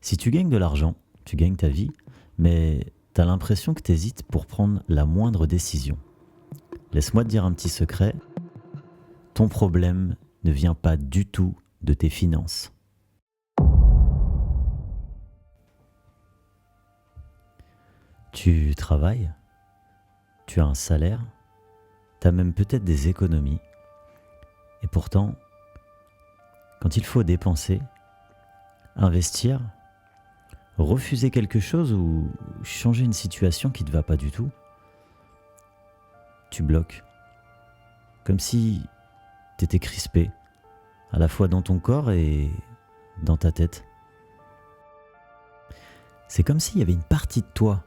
Si tu gagnes de l'argent, tu gagnes ta vie, mais t'as l'impression que t'hésites pour prendre la moindre décision. Laisse-moi te dire un petit secret, ton problème ne vient pas du tout de tes finances. Tu travailles, tu as un salaire, tu as même peut-être des économies, et pourtant, quand il faut dépenser, investir, refuser quelque chose ou changer une situation qui ne te va pas du tout, tu bloques. Comme si tu étais crispé, à la fois dans ton corps et dans ta tête. C'est comme s'il y avait une partie de toi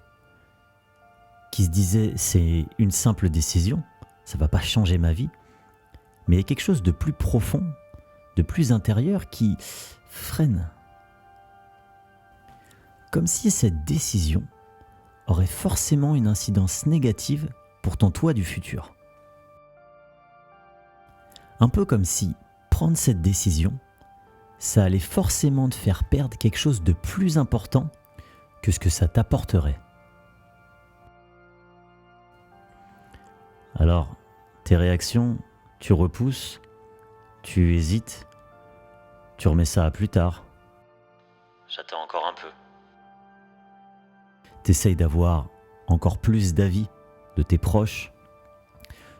qui se disait c'est une simple décision, ça ne va pas changer ma vie, mais il y a quelque chose de plus profond, de plus intérieur qui freine. Comme si cette décision aurait forcément une incidence négative pour ton toi du futur. Un peu comme si prendre cette décision, ça allait forcément te faire perdre quelque chose de plus important que ce que ça t'apporterait. Alors, tes réactions, tu repousses, tu hésites, tu remets ça à plus tard. J'attends encore un peu. T'essayes d'avoir encore plus d'avis de tes proches.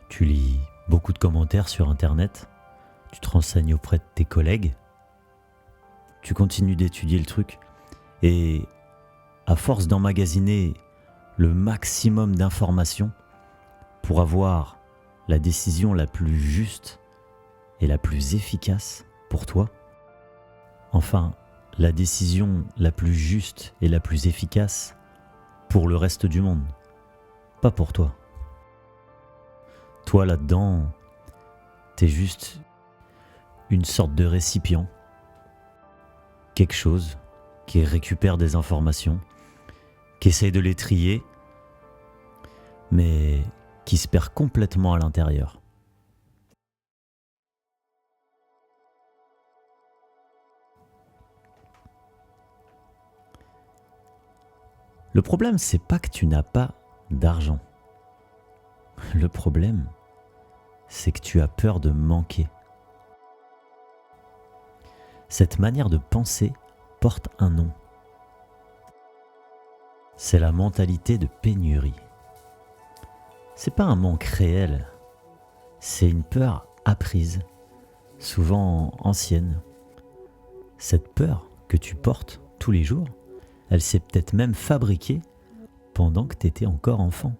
Tu lis beaucoup de commentaires sur Internet. Tu te renseignes auprès de tes collègues. Tu continues d'étudier le truc. Et à force d'emmagasiner le maximum d'informations pour avoir la décision la plus juste et la plus efficace pour toi, enfin, la décision la plus juste et la plus efficace pour le reste du monde, pas pour toi. Toi là-dedans, t'es juste une sorte de récipient, quelque chose qui récupère des informations, qui essaye de les trier, mais qui se perd complètement à l'intérieur. Le problème, c'est pas que tu n'as pas d'argent. Le problème, c'est que tu as peur de manquer. Cette manière de penser porte un nom. C'est la mentalité de pénurie. C'est pas un manque réel, c'est une peur apprise, souvent ancienne. Cette peur que tu portes tous les jours, elle s'est peut-être même fabriquée pendant que tu étais encore enfant.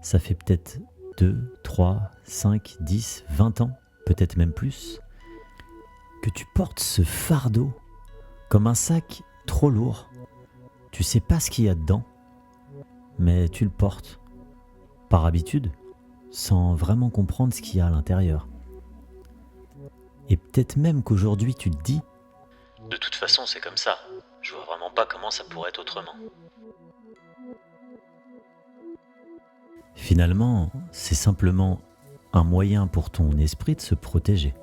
Ça fait peut-être 2, 3, 5, 10, 20 ans, peut-être même plus, que tu portes ce fardeau comme un sac trop lourd. Tu sais pas ce qu'il y a dedans, mais tu le portes par habitude, sans vraiment comprendre ce qu'il y a à l'intérieur. Et peut-être même qu'aujourd'hui tu te dis « De toute façon c'est comme ça, je vois vraiment pas comment ça pourrait être autrement ». Finalement, c'est simplement un moyen pour ton esprit de se protéger.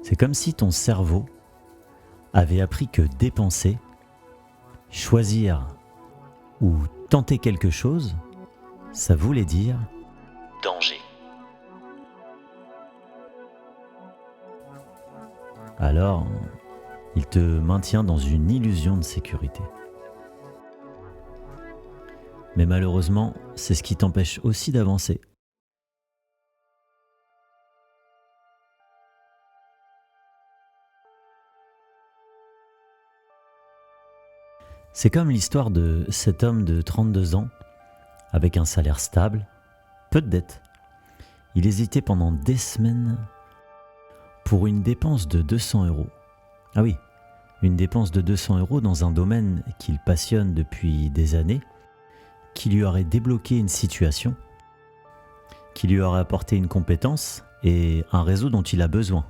C'est comme si ton cerveau avait appris que dépenser, choisir ou tenter quelque chose, ça voulait dire danger. Alors, il te maintient dans une illusion de sécurité. Mais malheureusement, c'est ce qui t'empêche aussi d'avancer. C'est comme l'histoire de cet homme de 32 ans, avec un salaire stable, peu de dettes. Il hésitait pendant des semaines pour une dépense de 200 €. Ah oui, une dépense de 200 € dans un domaine qu'il passionne depuis des années, qui lui aurait débloqué une situation, qui lui aurait apporté une compétence et un réseau dont il a besoin,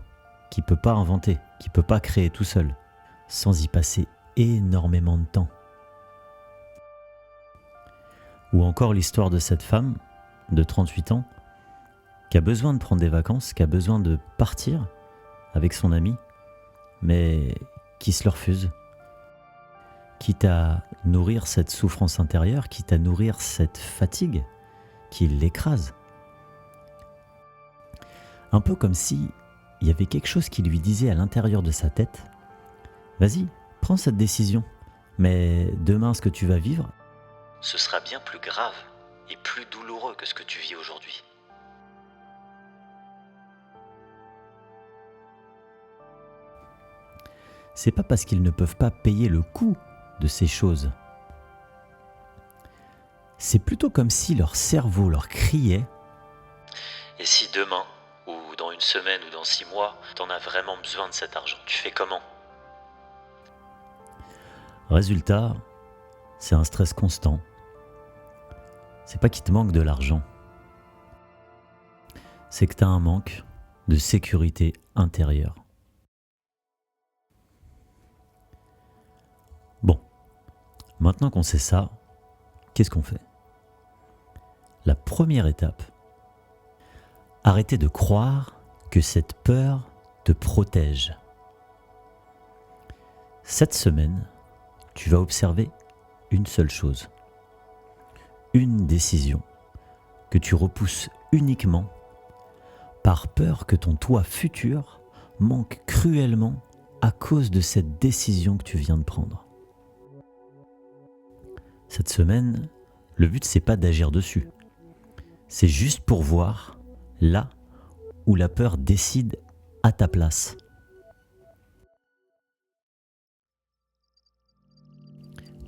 qu'il ne peut pas inventer, qu'il ne peut pas créer tout seul, sans y passer énormément de temps. Ou encore l'histoire de cette femme de 38 ans qui a besoin de prendre des vacances, qui a besoin de partir avec son ami, mais qui se le refuse. Quitte à nourrir cette souffrance intérieure, quitte à nourrir cette fatigue qui l'écrase. Un peu comme si il y avait quelque chose qui lui disait à l'intérieur de sa tête « Vas-y, prends cette décision, mais demain ce que tu vas vivre, ce sera bien plus grave et plus douloureux que ce que tu vis aujourd'hui. » C'est pas parce qu'ils ne peuvent pas payer le coût de ces choses. C'est plutôt comme si leur cerveau leur criait « Et si demain, ou dans une semaine ou dans 6 mois, t'en as vraiment besoin de cet argent, tu fais comment ?» Résultat, c'est un stress constant. C'est pas qu'il te manque de l'argent. C'est que t'as un manque de sécurité intérieure. Bon, maintenant qu'on sait ça, qu'est-ce qu'on fait ? La première étape, arrêtez de croire que cette peur te protège. Cette semaine, tu vas observer une seule chose, une décision que tu repousses uniquement par peur que ton toi futur manque cruellement à cause de cette décision que tu viens de prendre. Cette semaine, le but c'est pas d'agir dessus. C'est juste pour voir là où la peur décide à ta place.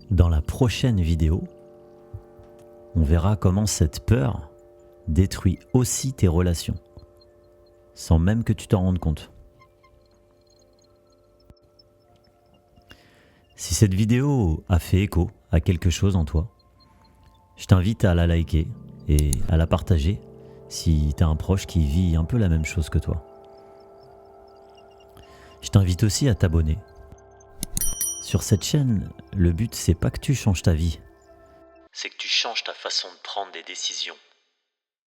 Dans la prochaine vidéo, on verra comment cette peur détruit aussi tes relations, sans même que tu t'en rendes compte. Si cette vidéo a fait écho à quelque chose en toi, je t'invite à la liker et à la partager si tu as un proche qui vit un peu la même chose que toi. Je t'invite aussi à t'abonner. Sur cette chaîne, le but c'est pas que tu changes ta vie, c'est que tu changes ta façon de prendre des décisions.